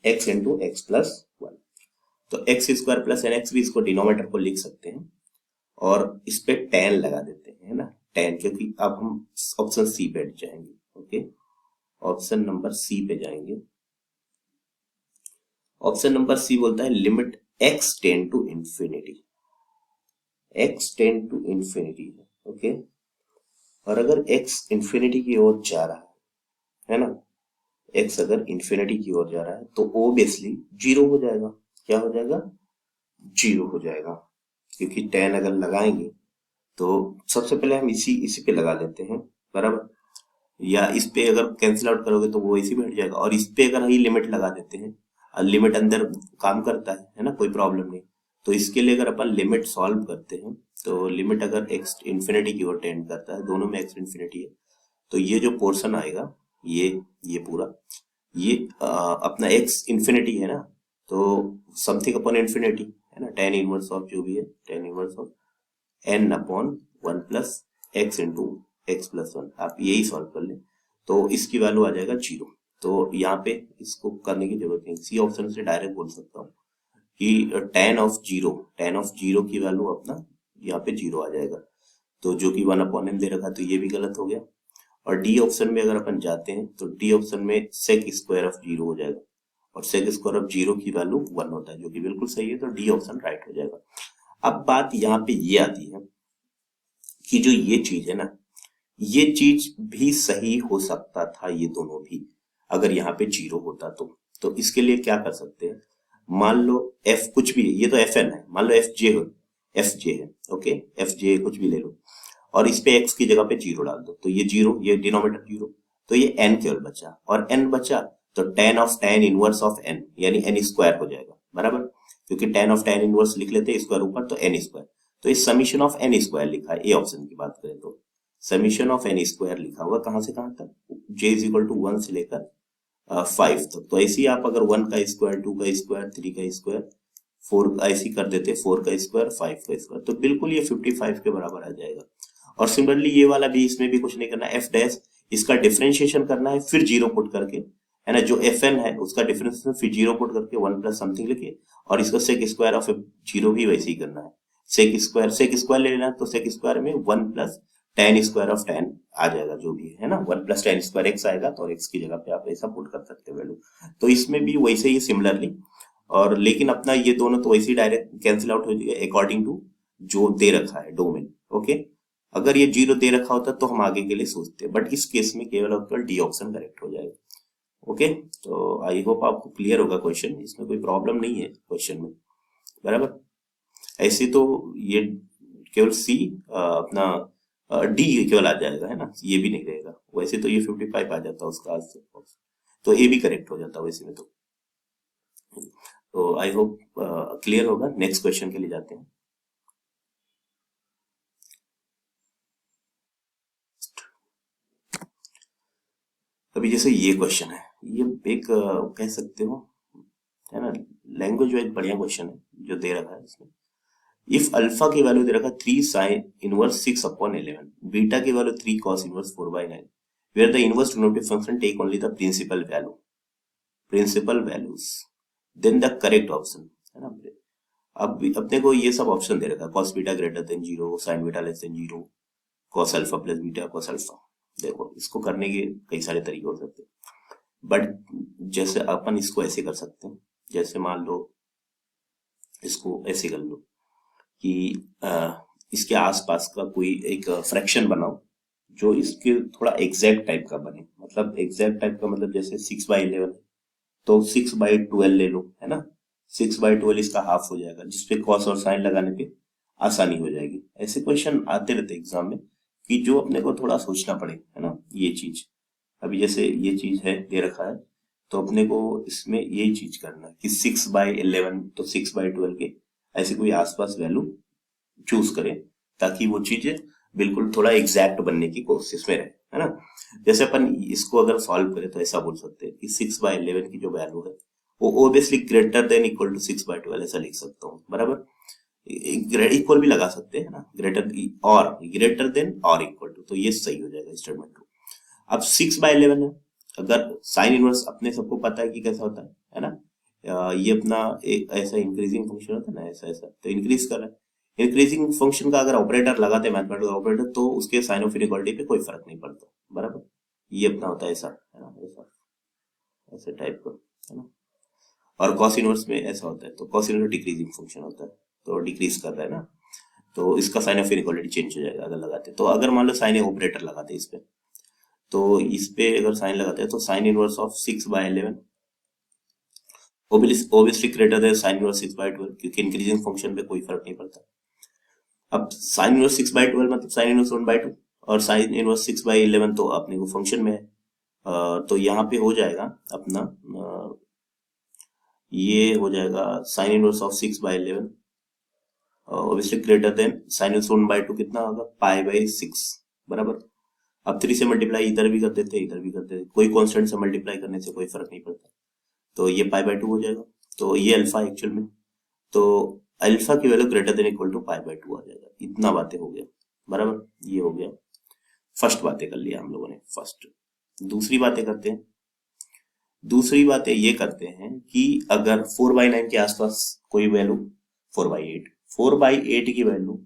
x into x plus one, तो x square plus n x भी इसको डिनोमिनेटर को लिख सकते हैं और इस पे tan लगा देते हैं, है ना, tan, क्योंकि अब हम ऑप्शन सी पे जाएंगे। ओके, ऑप्शन नंबर सी पे जाएंगे। ऑप्शन नंबर सी बोलता है limit x tend to infinity, x tend to infinity है। ओके, और अगर x इंफिनिटी की ओर जा रहा है ना, x अगर इंफिनिटी की ओर जा रहा है तो ओबियसली जीरो हो जाएगा। क्या हो जाएगा? जीरो हो जाएगा, क्योंकि tan अगर लगाएंगे तो सबसे पहले हम इसी पे लगा लेते हैं, बराबर, या इस पे अगर कैंसिल आउट करोगे तो वो इसी में हट जाएगा, और इस पे अगर ही लिमिट लगा देते हैं, लिमिट अंदर काम करता है ना, कोई प्रॉब्लम नहीं। तो इसके लिए अगर अपन लिमिट सॉल्व करते हैं तो लिमिट अगर x इंफिनिटी की ओर टेंड करता है, दोनों में x इंफिनिटी है, तो ये जो पोर्शन आएगा ये पूरा ये अपना x इंफिनिटी है ना, तो समथिंग अपॉन इंफिनिटी है ना, tan इनवर्स ऑफ जो भी है, tan inverse of n upon one plus x into x plus one, आप यही सॉल्व कर ले तो इसकी वैल्यू आ जाएगा जीरो। तो यहाँ पे इसको करने की जरूरत नहीं, सी ऑप्शन से डायरेक्ट बोल सकता हूँ कि tan ऑफ जीरो की वैल्यू अपना यहाँ पे जीरो आ जाएगा, तो जो कि वन अपॉन एन दे रखा, तो ये भी गलत हो गया। और डी ऑप्शन में अगर अपन जाते हैं तो डी ऑप्शन में सेक स्क्वायर ऑफ जीरो हो जाएगा, और सेक स्क्वायर ऑफ जीरो की वैल्यू वन होता है, जो कि बिल्कुल सही है, तो डी ऑप्शन राइट हो जाएगा। अब बात यहाँ पे ये आती है कि जो ये चीज है ना, ये चीज भी सही हो सकता था, ये दोनों भी अगर यहाँ पे जीरो होता तो इसके लिए क्या कर सकते हैं, मान लो f कुछ भी, ये तो fn है, मान लो fj है, ओके, fj कुछ भी ले लो और इस पे x की जगह पे जीरो डाल दो, तो ये जीरो, ये डिनोमिनेटर जीरो, तो ये n केवल बचा, और n बचा तो tan इनवर्स ऑफ n यानी n स्क्वायर हो जाएगा, बराबर, क्योंकि tan इनवर्स लिख लेते हैं स्क्वायर ऊपर, तो n स्क्वायर, तो इस समीशन ऑफ n स्क्वायर लिखा है, ए ऑप्शन की बात करें तो समीशन ऑफ n स्क्वायर लिखा हुआ कहां से कहां तक, j इज इक्वल टू 1 से लेकर 5 तक। तो ऐसे ही आप अगर 1 का स्क्वायर, 2 का स्क्वायर, 3 का स्क्वायर, 4 ऐसे ही कर देते, 4 का स्क्वायर, 5 का स्क्वायर, तो बिल्कुल ये 55 के बराबर आ जाएगा। और सिमिलरली ये वाला भी, इसमें भी कुछ नहीं करना, एफ डैश इसका डिफरेंशिएशन करना है, फिर जीरो पुट करके, है ना, जो एफ एन है उसका डिफरेंशिएशन फिर जीरो पुट करके वन प्लस समथिंग लिखे, और इसका सेक स्क्वायर ऑफ जीरो भी वैसे ही करना है, सेक स्क्वायर ले लेना है, तो सेक स्क्वायर में one plus tan square of tan आ जाएगा, जो भी है ना, one plus tan square x आएगा, तो x की जगह पे आप ऐसा पुट कर सकते हो वैल्यू। तो इसमें भी वैसे ही सिमिलरली, और लेकिन अपना ये दोनों तो वैसे ही डायरेक्ट कैंसिल आउट हो जाएगा अकॉर्डिंग टू जो दे रखा है डोमेन। ओके, अगर ये जीरो दे रखा होता तो हम आगे के लिए सोचते हैं, बट इस केस में केवल आपका डी ऑप्शन करेक्ट हो जाएगा। ओके, तो आई होप आपको क्लियर होगा क्वेश्चन, इसमें कोई प्रॉब्लम नहीं है क्वेश्चन में, बराबर। ऐसे तो ये केवल सी अपना डी केवल आ जाएगा, है ना, ये भी नहीं रहेगा, वैसे तो ये 55 आ जाता उसका आंसर, तो ए भी करेक्ट हो जाता वैसे में। तो आई होप क्लियर होगा। नेक्स्ट क्वेश्चन के लिए जाते हैं। अभी जैसे ये क्वेश्चन है, ये एक कह सकते हो, है ना, लैंग्वेज वाइज बढ़िया क्वेश्चन है जो दे रखा है इसमें। इफ अल्फा की वैल्यू दे रखा 3 साइन इनवर्स 6 अपॉन 11, बीटा की value 3 cos inverse 4/9, where the inverse denominative function take only the principal values, then the correct option, है ना। अब अपने को ये सब ऑप्शन दे रखा है, cos beta greater than 0, sign beta less than 0, cos alpha plus beta cos alpha. देखो, इसको करने के कई सारे तरीके हो सकते हैं, बट जैसे अपन इसको ऐसे कर सकते हैं, जैसे मान लो इसको ऐसे कर लो कि इसके आसपास का कोई एक फ्रैक्शन बनाओ जो इसके थोड़ा एग्जैक्ट टाइप का बने, मतलब एग्जैक्ट टाइप का मतलब जैसे 6/11 तो 6/12 ले लो, है ना, 6/12 इसका हाफ हो जाएगा, जिसपे कॉस और साइन लगाने पे आसानी हो जाएगी। ऐसे क्वेश्चन आते रहते एग्जाम में कि जो अपने को थोड़ा सोचना पड़े, है ना, ये चीज। अभी जैसे ये चीज है दे रखा है, तो अपने को इसमें यही चीज करना है कि 6/11 तो 6/12 के ऐसे कोई आसपास वैल्यू चूज करें, ताकि वो चीजें बिल्कुल थोड़ा एग्जैक्ट बनने की कोशिश में रहे, है ना। जैसे अपन इसको अगर सॉल्व करें तो ऐसा बोल सकते हैं कि 6/11 की जो वैल्यू है वो obviously greater than equal to 6/12, ऐसा लिख सकता हूँ, बराबर। इक्वल भी लगा सकते हैं ना, ग्रेटर देन और इक्वल टू, तो ये सही हो जाएगा स्टेटमेंट 2। अब 6/11 है, अगर साइन इनवर्स अपने सबको पता है कि कैसा होता है ना, ये अपना एक ऐसा इंक्रीजिंग फंक्शन होता है ना, ऐसा ऐसा, तो इंक्रीज कर रहा है। इंक्रीजिंग फंक्शन का अगर ऑपरेटर लगाते हैं मैथमेटिकल ऑपरेटर, तो उसके साइन ऑफ इनइक्वालिटी पे कोई फर्क नहीं पड़ता, बराबर। ये अपना होता है ऐसा, है ना, ऐसा ऐसे टाइप का, है ना। और कॉस इनवर्स में ऐसा होता है, तो कॉस इनवर्स डिक्रीजिंग फंक्शन होता है, तो डिक्रीज कर रहा है ना, तो इसका साइन ऑफ इनइक्वालिटी चेंज हो जाएगा अगर लगाते। तो अगर मान लो साइन ऑपरेटर लगाते इस पे, तो इस पे अगर साइन लगाते हैं तो sign inverse of 6/11 obviously greater than sine inverse 6/12, क्योंकि इंक्रीजिंग फंक्शन पे कोई फर्क नहीं पड़ता। अब साइन इनवर्स 6/12 मतलब साइन इनवर्स 1/2, और साइन इनवर्स 6/11 तो अपने को फंक्शन में है, तो यहाँ पे हो जाएगा अपना ये हो जाएगा sign inverse of 6/11 obviously greater than sine inverse 1/2, कितना होगा π/6, बराबर। अब 3 से मल्टीप्लाई इधर भी कर देते हैं, इधर भी कर देते हैं, कोई कांस्टेंट से मल्टीप्लाई करने से कोई फर्क नहीं पड़ता, तो ये π/2 हो जाएगा। तो ये अल्फा एक्चुअल में, तो अल्फा की value greater than equal to π/2 आ जाएगा। इतना बातें हो गया, बराबर, ये हो गया। फर्स्ट बातें कर लिया हम लोगों ने, फर्स्ट। दूसरी बातें करते हैं। दूसरी बातें ये करते हैं कि अगर 4/9 के आसपास कोई वैल्यू 4/8 की value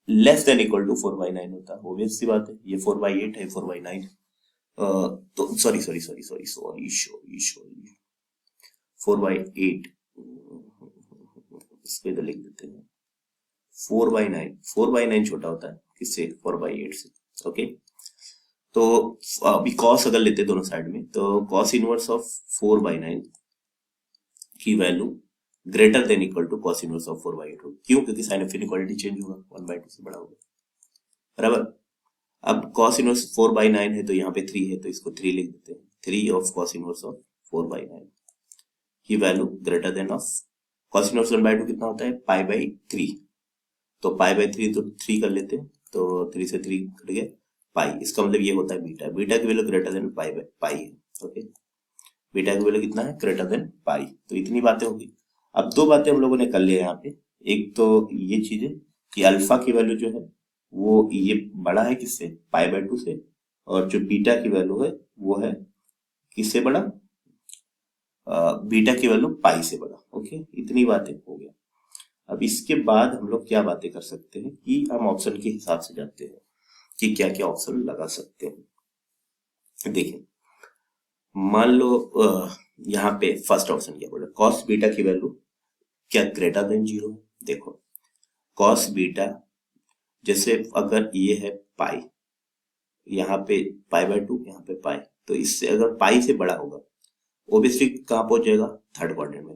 less than equal to 4/9 होता है, ऑब्वियस सी बात है, ये 4/8 है, 4/9 तो sorry sorry sorry sorry sorry sorry sorry 4/8 इसको इधर लिख देते हैं। 4/9 छोटा होता है किससे, 4/8 से, ओके। तो अभी कॉस अगर लेते दोनों साइड में, तो कॉस इनवर्स ऑफ 4/9 की value greater than equal to cos inverse of 4/8 होगी। क्यों? क्योंकि साइन ऑफ इनइक्वालिटी चेंज होगा, 1/2 से बड़ा होगा, बराबर। अब कॉस इनवर्स 4/9 है, तो यहाँ पे 3 है, तो इसको 3 लिख देते हैं। 3 ऑफ कॉस इनवर्स ऑफ 4/9 की value greater then of cos inverse 1/2 कितना होता है, π/3, तो π/3 तो 3 कर लेते हैं, तो 3 से 3 कट गया, पाई, इसका मतलब ये होता है बीटा। बीटा की वैल्यू ग्रेटर देन पाई है, ओके। बीटा की वैल्यू कितना है, ग्रेटर देन पाई। तो इतनी बातें होगी। अब दो बातें हम लोगों ने कर लिया यहाँ पे। एक तो ये चीज है कि अल्फा की वैल्यू जो है वो ये बड़ा है किससे, π/2 से, और जो बीटा की वैल्यू है वो है किससे बड़ा, बीटा की वैल्यू पाई से बड़ा, ओके। इतनी बातें हो गया। अब इसके बाद हम लोग क्या बातें कर सकते हैं कि हम ऑप्शन के हिसाब से जाते हैं कि क्या क्या ऑप्शन लगा सकते हैं। देखिए, मान लो यहाँ पे फर्स्ट ऑप्शन क्या बोला, कॉस बीटा की वैल्यू क्या ग्रेटर देन 0 है। देखो कॉस बीटा, जैसे अगर ये है पाई, यहाँ पे π/2, यहाँ पे पाई, तो इससे अगर पाई से बड़ा होगा ओबियसली कहाँ पहुंच जाएगा, थर्ड क्वाड्रेंट में।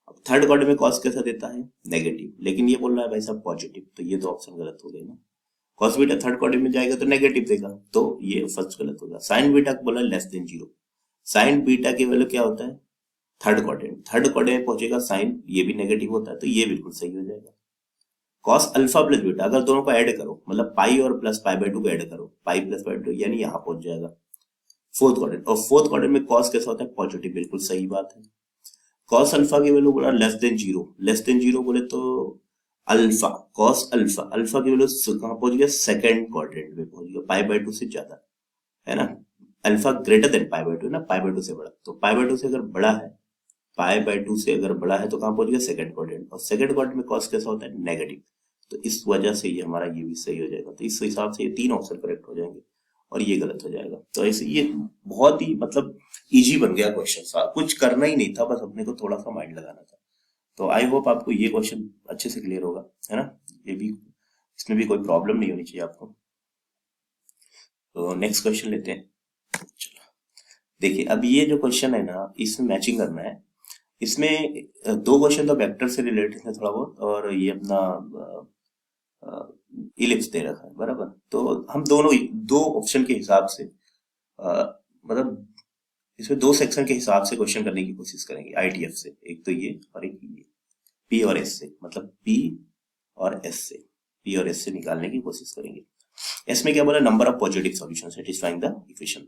अब थर्ड क्वाड्रेंट में कॉस कैसा देता है, नेगेटिव, लेकिन ये बोल रहा है भाई साहब पॉजिटिव, तो ये तो ऑप्शन गलत हो गया ना। कॉस बीटा थर्ड क्वाड्रेंट में जाएगा तो नेगेटिव देगा, तो ये फर्स्ट गलत होगा। साइन बीटा को बोला लेस देन 0, साइन बीटा की वैल्यू क्या होता है, थर्ड क्वाड्रेंट, थर्ड क्वाड्रेंट में पहुंचेगा साइन, ये भी नेगेटिव होता है, तो ये बिल्कुल सही हो जाएगा। कॉस अल्फा प्लस बीटा, अगर दोनों को ऐड करो, मतलब पाई और प्लस π/2 को ऐड करो, पाई प्लस π/2, यानी यहाँ पहुंच जाएगा फोर्थ क्वाड्रेंट। और फोर्थ क्वाड्रेंट में कॉस कैसा होता है, पॉजिटिव, बिल्कुल सही बात है। कॉस अल्फा की वैल्यू बोला लेस देन 0, लेस देन 0 बोले तो अल्फा, कॉस अल्फा, अल्फा की वैल्यू कहाँ पहुंच गया, सेकंड क्वाड्रेंट में पहुंच गया, π/2 से ज्यादा, है ना। अल्फा ग्रेटर देन π/2 ना, π/2 से बड़ा, तो π/2 से अगर बड़ा है, π/2 से अगर बड़ा है तो कहाँ पहुंच गया, सेकंड क्वाड्रेंट, और सेकंड क्वाड्रेंट में कॉस कैसा होता है, नेगेटिव, तो इस वजह से ये हमारा ये भी सही हो जाएगा। तो इस हिसाब से ये 3 ऑप्शन करेक्ट हो जाएंगे और ये गलत हो जाएगा। तो ऐसे ये बहुत ही मतलब इजी बन गया क्वेश्चन, कुछ करना ही नहीं था, बस अपने को थोड़ा सा माइंड लगाना था। तो आई होप आपको ये क्वेश्चन अच्छे से क्लियर होगा, है ना। ये भी, इसमें भी कोई प्रॉब्लम नहीं होनी चाहिए आपको। तो नेक्स्ट क्वेश्चन लेते हैं। चलो देखिए, अब ये जो क्वेश्चन है ना, इसमें मैचिंग करना है। इसमें दो क्वेश्चन तो वेक्टर से रिलेटेड है थोड़ा बहुत, और ये अपना इलिप्स दे रखा है, बराबर। तो हम दोनों दो ऑप्शन के हिसाब से मतलब इसमें दो सेक्शन के हिसाब से क्वेश्चन करने की कोशिश करेंगे आईटीएफ से, एक तो ये और एक ये, पी और एस से, मतलब पी और एस से, पी और एस से निकालने की कोशिश करेंगे। एस में क्या बोला, number of positive solution satisfying the equation,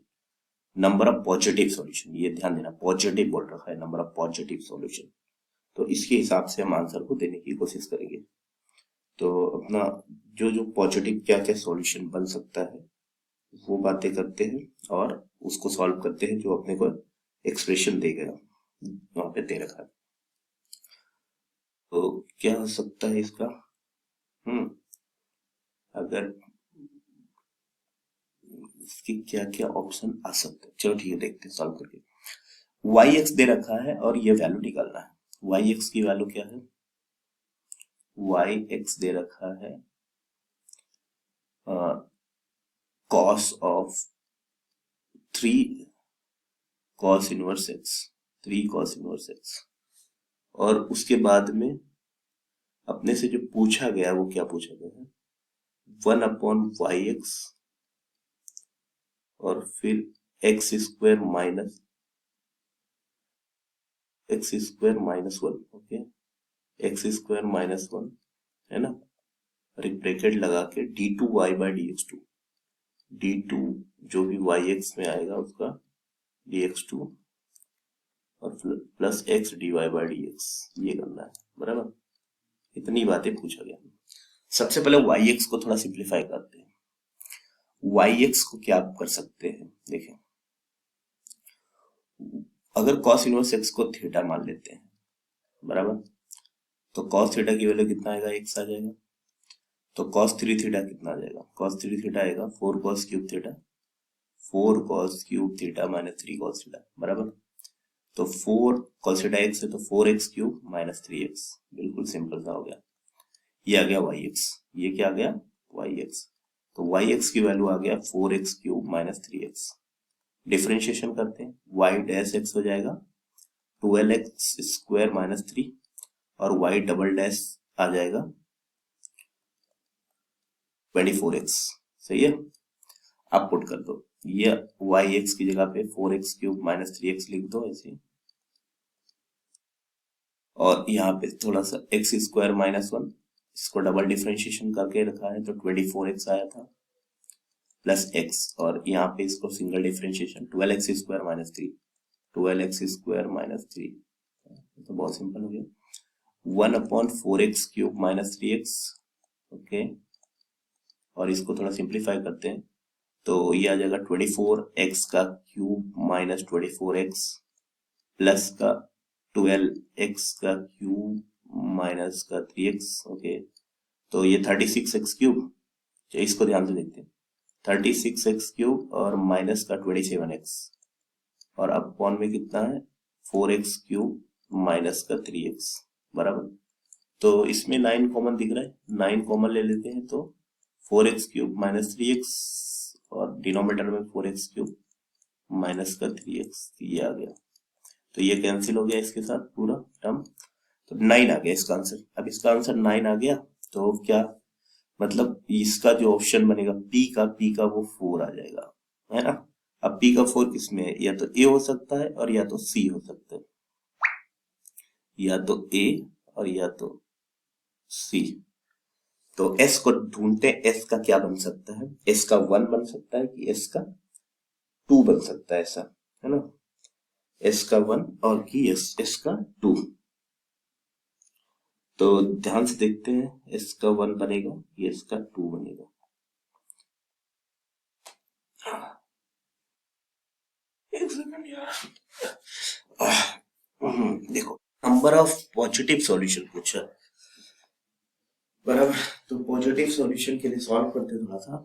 number of positive solution, ये ध्यान देना, पॉजिटिव बोल रखा है, नंबर ऑफ पॉजिटिव सॉल्यूशन। तो इसके हिसाब से हम आंसर को देने की कोशिश करेंगे। तो अपना जो जो पॉजिटिव क्या क्या सॉल्यूशन बन सकता है वो बातें करते हैं और उसको सॉल्व करते हैं, जो अपने को एक्सप्रेशन दे गया वहां पे दे रखा है। तो क्या हो सकता है इसका, अगर इसके क्या क्या ऑप्शन आ सकते हैं, चलो ठीक है देखते हैं सॉल्व करके। वाई एक्स दे रखा है और ये वैल्यू निकालना है। वाई एक्स की वैल्यू क्या है, वाई एक्स दे रखा है cos of 3 cos inverse x, 3 cos inverse x, और उसके बाद में अपने से जो पूछा गया वो क्या पूछा गया है, 1/वाई एक्स और फिर x square minus 1, okay, x square minus 1 है ना, और एक ब्रैकेट लगा के d2y/dx2, d2 जो भी yx में आएगा उसका dx2 और प्लस x dy/dx, ये करना है बराबर। इतनी बातें पूछा गया। सबसे पहले yx को थोड़ा सिंप्लीफाई करते हैं। yx को क्या आप कर सकते हैं, देखें, अगर cos इनवर्स x को थीटा मान लेते हैं बराबर, तो cos थीटा की वैल्यू कितना आएगा, x आ जाएगा। तो cos 3 थीटा कितना आ जाएगा, cos 3 थीटा आएगा 4 cos cube theta, 4 cos cube theta minus 3 cos theta बराबर। तो 4 cos थीटा x है तो 4x क्यूब माइनस 3x, बिल्कुल सिंपल सा हो गया। ये आ गया yx, ये क्या आ गया yx। तो yx की वैल्यू आ गया 4x cube minus 3x। Differentiation करते हैं, y डैश x हो जाएगा 12x स्क्वायर माइनस 3 और y डबल डैश आ जाएगा 24x, सही है। आप पुट कर दो, ये yx की जगह पे 4x क्यूब माइनस 3x लिख दो ऐसे, और यहाँ पे थोड़ा सा x स्क्वायर माइनस 1, इसको डबल डिफरेंशिएशन करके रखा है तो 24x आया था प्लस x, और यहाँ पे इसको single differentiation 12x square minus 3, 12x square minus 3, तो बहुत सिंपल हो गया 1/4x cube minus 3x, okay, और इसको थोड़ा सिंप्लीफाई करते हैं तो ये आ जाएगा 24x का क्यूब माइनस 24x प्लस का 12x का क्यूब माइनस का 3x, ओके, तो ये 36x क्यूब, इसको ध्यान से देखते हैं, 36x क्यूब और माइनस का 27x, और अपॉन में कितना है 4x क्यूब माइनस का 3x बराबर। तो इसमें 9 कॉमन दिख रहा है, 9 कॉमन ले लेते हैं तो 4x क्यूब माइनस 3x और डिनोमिनेटर में 4x क्यूब माइनस का 3x, ये आ गया। तो ये कैंसिल हो गया इसके साथ पूरा टर्म, तो 9 आ गया इसका आंसर। अब इसका आंसर 9 आ गया तो क्या मतलब इसका जो ऑप्शन बनेगा पी का वो 4 आ जाएगा, है ना। अब पी का 4 किसमें है, या तो ए हो सकता है और या तो सी हो सकता है, या तो ए और या तो सी। तो एस को ढूंढते हैं, एस का क्या बन सकता है, एस का 1 बन सकता है कि एस का 2 बन सकता है, ऐसा है ना, एस का 1 और कि एस का 2। तो ध्यान से देखते हैं, एस का 1 बनेगा कि एस का 2 बनेगा। एक सेकंड यार, देखो नंबर ऑफ पॉजिटिव सॉल्यूशन पूछा बराबर, तो पॉजिटिव सॉल्यूशन के लिए सॉल्व करते थोड़ा सा,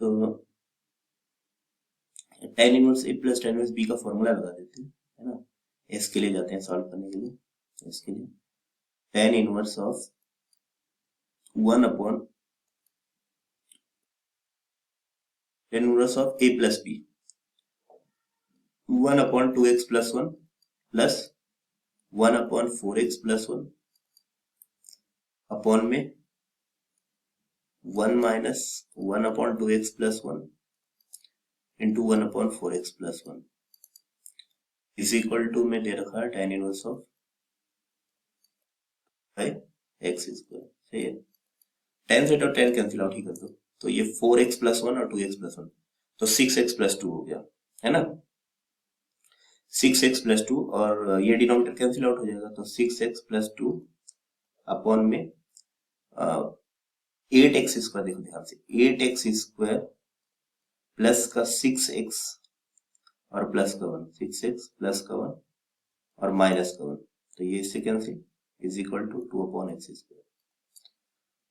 तो tan इनवर्स ए प्लस tan इनवर्स बी का फॉर्मूला लगा देते हैं, है ना। एस के लिए जाते हैं सॉल्व करने के लिए, एस के लिए tan inverse of 1 upon tan inverse of A plus B 1/2x plus 1 plus 1/4x plus 1 upon में 1 minus 1/2x plus 1 into 1/4x plus 1 is equal to में दे रखा है tan inverse of x square, सही है। tan से तो tan कैंसिल आउट ही कर दो, तो ये 4x प्लस 1 और 2x प्लस 1, तो 6x प्लस 2 हो गया, है ना। 6x प्लस 2 और ये डिनोमिनेटर कैंसिल आउट हो जाएगा, तो 6x प्लस 2 अपॉन में 8x स्क्वायर, देखो ध्यान से 8x स्क्वायर प्लस का 6x और प्लस का 1, 6x प्लस का 1 और माइनस का 1, तो ये इससे cancel is equal to 2 upon X square.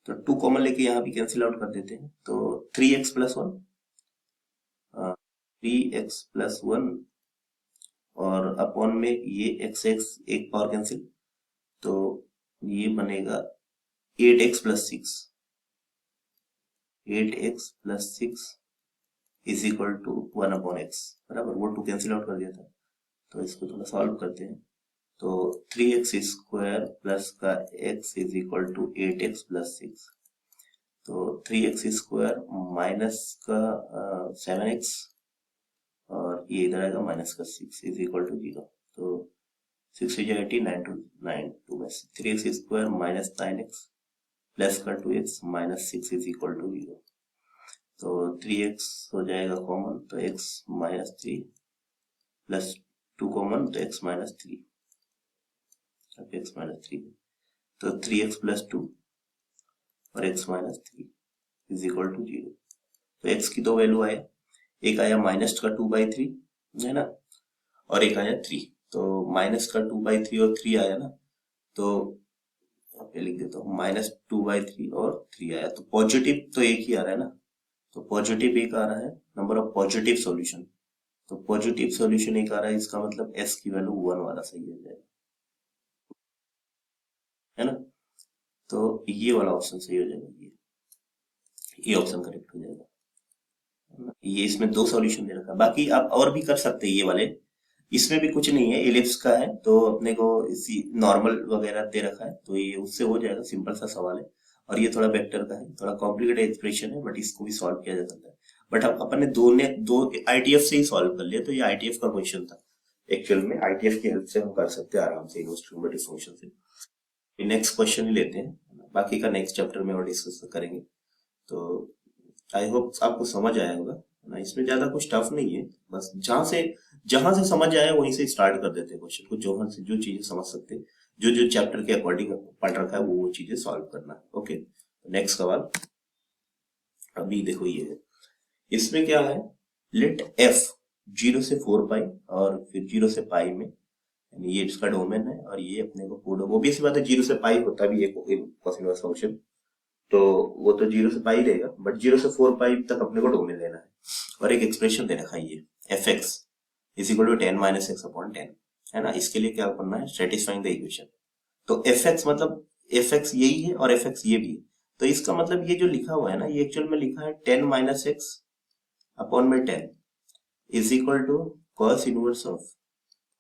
तो 2 कॉमन लेके यहाँ भी कैंसिल आउट कर देते हैं, तो 3x प्लस 1, 3x प्लस 1 और अपॉन में ये x एक पावर कैंसिल, तो ये बनेगा 8x plus 6, 8x plus 6 is equal to 1 upon X, बराबर, वो 2 कैंसिल आउट कर दिया था। तो इसको थोड़ा सॉल्व करते हैं, तो 3x स्क्वायर प्लस का x is equal to 8x plus 6, तो 3x स्क्वायर माइनस का 7x और ये इधर आएगा माइनस का 6 इज इक्वल टू 0, तो 6 हो जाएगा 18, 9 2 में 3x square minus 9x plus का 2x minus 6 is equal to 0, तो 3x हो जाएगा कॉमन, तो x माइनस 3 प्लस 2 कॉमन, तो x माइनस 3, अब x माइनस 3, तो 3x प्लस 2 और x minus 3 is equal to 0। तो x की दो वैल्यू आया, एक आया माइनस का 2/3 है ना, और एक आया 3, तो माइनस का 2/3 और 3 आया ना, तो यहाँ पे लिख देता हूँ माइनस 2/3 और 3 आया, तो पॉजिटिव तो एक ही आ रहा है ना, तो पॉजिटिव एक आ रहा है, नंबर ऑफ पॉजिटिव सॉल्यूशन, तो पॉजिटिव सॉल्यूशन एक आ रहा है, इसका मतलब s की वैल्यू 1 वाला सही हो जाएगा, है ना, तो ये वाला ऑप्शन सही हो जाएगा, ये ऑप्शन करेक्ट हो जाएगा। ये इसमें 2 सॉल्यूशन दे रखा है, बाकी आप और भी कर सकते हैं ये वाले, इसमें भी कुछ नहीं है, एलिप्स का है तो अपने को इसी नॉर्मल वगैरह दे रखा है, तो ये उससे हो जाएगा, सिंपल सा सवाल है। और ये थोड़ा वेक्टर का है, थोड़ा कॉम्प्लिकेटेड एक्सप्रेशन है, बट इसको भी सॉल्व किया जा सकता है। बट अब अपन ने दो आईटीएफ से ही सॉल्व कर लिया, तो ये आईटीएफ का क्वेश्चन था, एक्चुअल में आईटीएफ की हेल्प से हम कर सकते हैं आराम से इनवर्स ट्रिगोनोमेट्रिक फंक्शन से। नेक्स्ट क्वेश्चन ही लेते हैं, बाकी का नेक्स्ट चैप्टर में और डिस्कस करेंगे। तो आई होप आपको समझ आया होगा ना, इसमें ज्यादा कुछ टफ नहीं है, बस जहां से समझ आए वहीं से स्टार्ट कर देते हैं क्वेश्चन को, जहां से जो चीजें समझ सकते हैं, जो चैप्टर के अकॉर्डिंग पढ़ रखा है वो चीजें सॉल्व करना है। ओके, नेक्स्ट सवाल अभी देखो, ये है, इसमें क्या है, लेट f 0 से 4 पाई और फिर 0 से पाई में, यानी ये इसका डोमेन है और ये अपने को कोड, वो भी ऐसी बात है 0 से पाई होता भी है cos इनवर्स फंक्शन, तो वो तो 0 से पाई रहेगा, बट 0 से 4 पाई तक अपने को डोमेन लेना है, और एक एक्सप्रेशन दे रखा है ये fx is equal to 10 minus X upon 10, है ना, इसके लिए क्या करना है, सेटिस्फाइंग द इक्वेशन, तो fx मतलब fx यही है और fx ये भी है, तो इसका मतलब ये जो लिखा हुआ है ना, ये एक्चुअल में लिखा है 10 माइनस एक्स अपॉन में 10 is equal to cos inverse of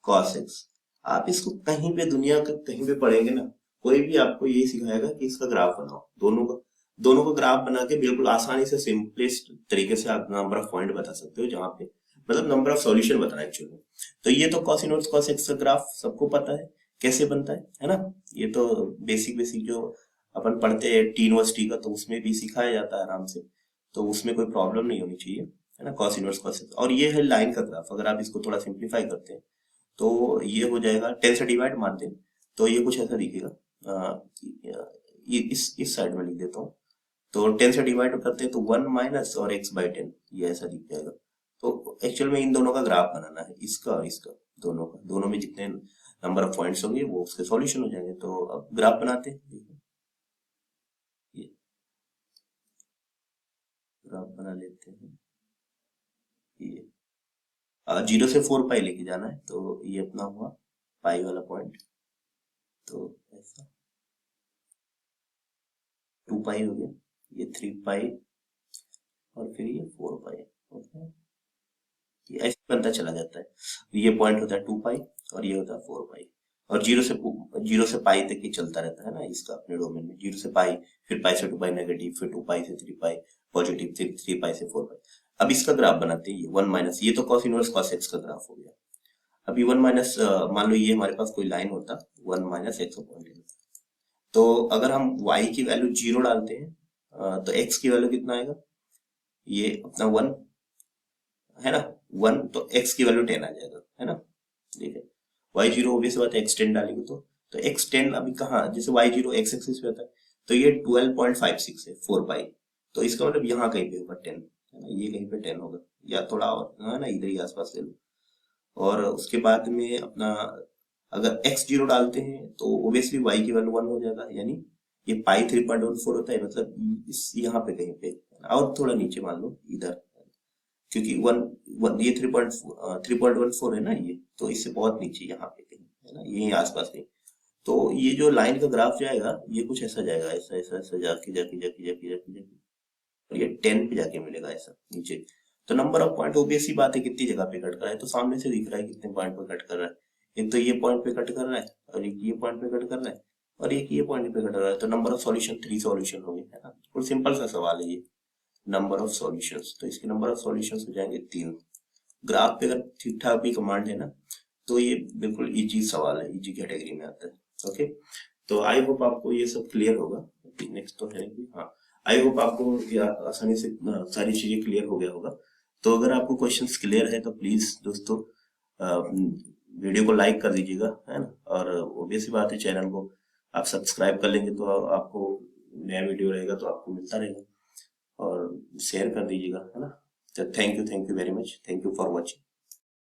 cos X. आप इसको कहीं पे दुनिया के कहीं पे पढ़ेंगे ना, कोई भी आपको यही सिखाएगा कि इसका ग्राफ बनाओ, दोनों का ग्राफ बना के बिल्कुल आसानी से सिंपलेस्ट तरीके से आप नंबर ऑफ पॉइंट बता सकते हो, जहां पे मतलब नंबर ऑफ सॉल्यूशन बताना एक्चुअली। तो ये तो कॉस इनवर्स कॉस एक्स का ग्राफ सबको पता है कैसे बनता है ना, ये तो बेसिक जो अपन पढ़ते हैं टी इनवर्स टी का, तो उसमें भी सिखाया जाता है आराम से, तो उसमें कोई प्रॉब्लम नहीं होनी चाहिए, है ना, कॉस इनवर्स कॉस एक्स। और ये है लाइन का ग्राफ, अगर आप इसको थोड़ा सिंप्लीफाई करते हैं तो ये हो जाएगा 10 से डिवाइड मारते हैं तो ये कुछ ऐसा दिखेगा, ये इस साइड में लिख देता हूँ, तो 10 से डिवाइड करते हैं तो 1 माइनस और x/10, ये ऐसा दिख जाएगा। तो एक्चुअल में इन दोनों का ग्राफ बनाना है, इसका और इसका, दोनों में जितने नंबर ऑफ पॉइंट्स होंगे वो उसके सॉल्यूशन हो जाएंगे। तो अब ग्राफ बनाते हैं, ये ग्राफ बना लेते हैं, ये 0 से 4 पाई लेके जाना है, तो ये अपना हुआ पाई वाला पॉइंट, तो ऐसा 2 पाई हो गया, ये 3 पाई और फिर ये 4 पाई, ओके, ये ऐसे बनता चला जाता है। ये पॉइंट होता है 2 पाई और ये होता है 4 पाई, और जीरो से पाई तक ही चलता रहता है ना इसका अपने डोमेन में, 0 से पाई, फिर पाई से 2 पाई नेगेटिव, फिर 2 पाई से 3 पाई पॉजिटिव, 3 पाई से 4 पाई। अब इसका ग्राफ बनाते हैं, ये 1 माइनस, ये तो कॉस इनवर्स कॉस एक्स का ग्राफ हो गया। अभी 1 माइनस, मान लो ये हमारे पास कोई लाइन होता 1 माइनस एक्स अपॉन, तो अगर हम y की वैल्यू 0 डालते हैं तो x की वैल्यू कितना आएगा, ये अपना 1 है ना, 1, तो x की वैल्यू 10 आ जाएगा, है ना, ठीक है। y0 ऑब्वियस बात है x10 डालेंगे तो x10 अभी कहाँ, जैसे y0 x एक्सिस पे होता है तो ये 12.56 है 4 पाई, तो इसका मतलब यहाँ कहीं पे होगा 10, है ना, ये कहीं पे 10 होगा या थोड़ा और, है ना, इधर ही आसपास ले लो। और उसके बाद में अपना अगर x0 डालते हैं तो ओबियसली y की वैल्यू 1 हो जाएगा, यानी ये पाई 3.14 होता है, मतलब इस यहाँ पे कहीं पे, और थोड़ा नीचे मान लो इधर, क्योंकि ये 3.14 है ना, ये तो इससे बहुत नीचे यहाँ पे कहीं, है ना, यही आसपास कहीं। तो ये जो लाइन का ग्राफ जाएगा ये कुछ ऐसा जाएगा, ऐसा ऐसा ऐसा जाके जाके जाके जाके जाके जाके और ये 10 पे जाके मिलेगा ऐसा नीचे। तो नंबर ऑफ पॉइंट ऑब्वियस सी बात है कितनी जगह पे कट कर रहा है, तो सामने से दिख रहा है कितने पॉइंट पे कट कर रहा है। एक तो ये पॉइंट पे कट कर रहा है, और एक ये पॉइंट पे कट कर रहा है, और एक ये पॉइंट पे कट कर रहा है, तो नंबर ऑफ सॉल्यूशन 3 सॉल्यूशन हो गए, है ना। बिल्कुल सिंपल सा सवाल है ये, नंबर ऑफ सॉल्यूशंस, तो इसके नंबर ऑफ सॉल्यूशंस हो जाएंगे 3। ग्राफ पे अगर ठीक ठाक भी कमांड है ना तो ये बिल्कुल इजी सवाल है, इजी कैटेगरी में आता है। ओके, तो आई होप आपको ये सब क्लियर होगा। नेक्स्ट तो है कि हाँ, आई होप आपको ये आसानी से सारी चीजें क्लियर हो गया होगा। तो अगर आपको क्वेश्चंस क्लियर है तो प्लीज दोस्तों वीडियो को लाइक कर दीजिएगा, है ना, और ऑब्वियसली बात है चैनल को आप सब्सक्राइब कर लेंगे तो आपको नया वीडियो रहेगा तो आपको मिलता रहेगा, और शेयर कर दीजिएगा, है ना। तो thank you very much, thank you for watching.